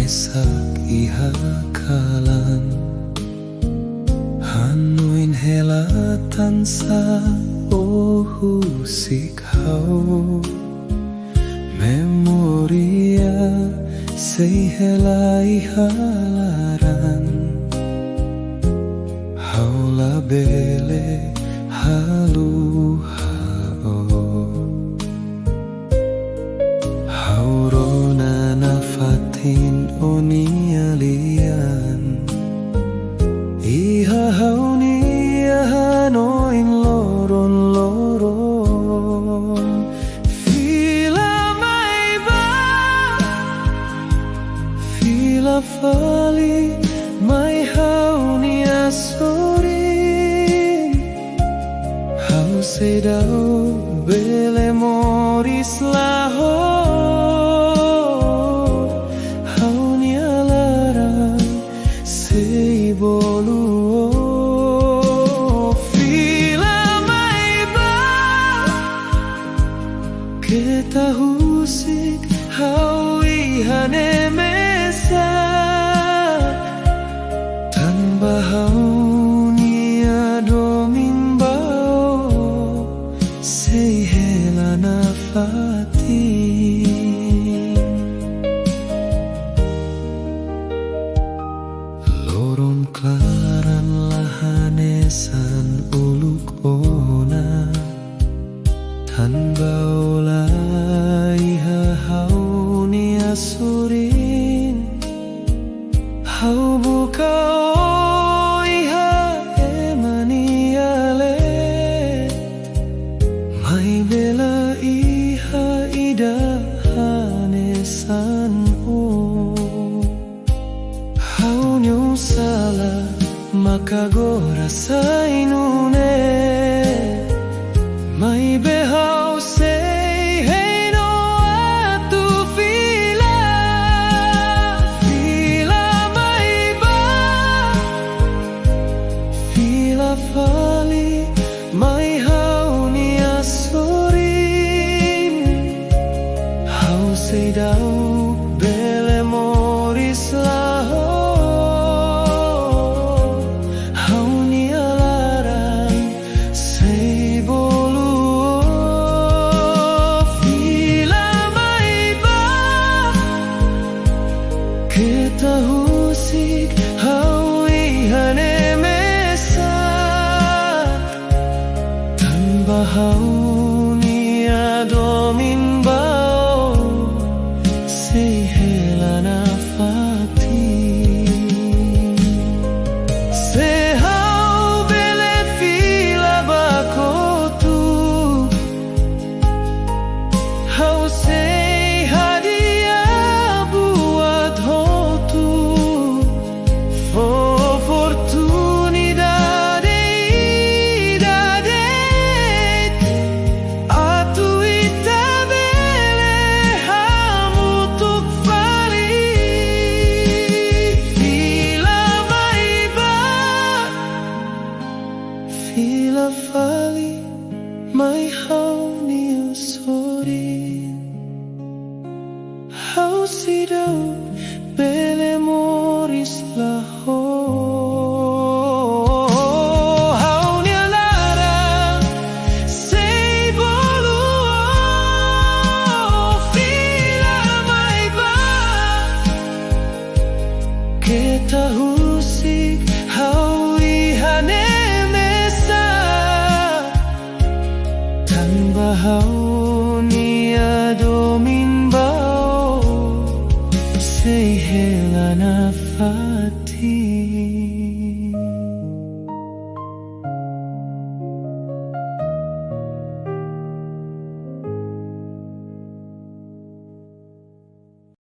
Maisak ihakalan hanuin helatan sa ohusik hau memoria say helai halaran haula bele halu haurona nafatin onialian iha haunia hanoin loron fila maiba fila fali mai haunia sorin hau sedau bele moris lahor haunia larang sei boluo fila maiba kita husik hau ihane mesa tanpa haunia dominbao sei helana fatin loron klaran lahanesan uluk ona tanpa olai haunia surin hau buka iha emaniale mai bela iha ida hanesan o hau nyusala maka gora sainune mai behau say hey no atu fila maiba fila fali mai haunia sorin hau say dau bele moris lahor haunia larang say boluo fila maiba kita husik hau ihane mesa tanpa haunia dominbao sei helana fatin se hau bele fila bakotu hau sei hadiah buat hotu oportunidade atu ita bele hamutuk fali fila maiba fila fali mai haunia sorin hau sidau bele moris lahor haunia larang sei boluo fila maiba kita husik hau ihane mesa tanpa haunia dominbao sei helana fatin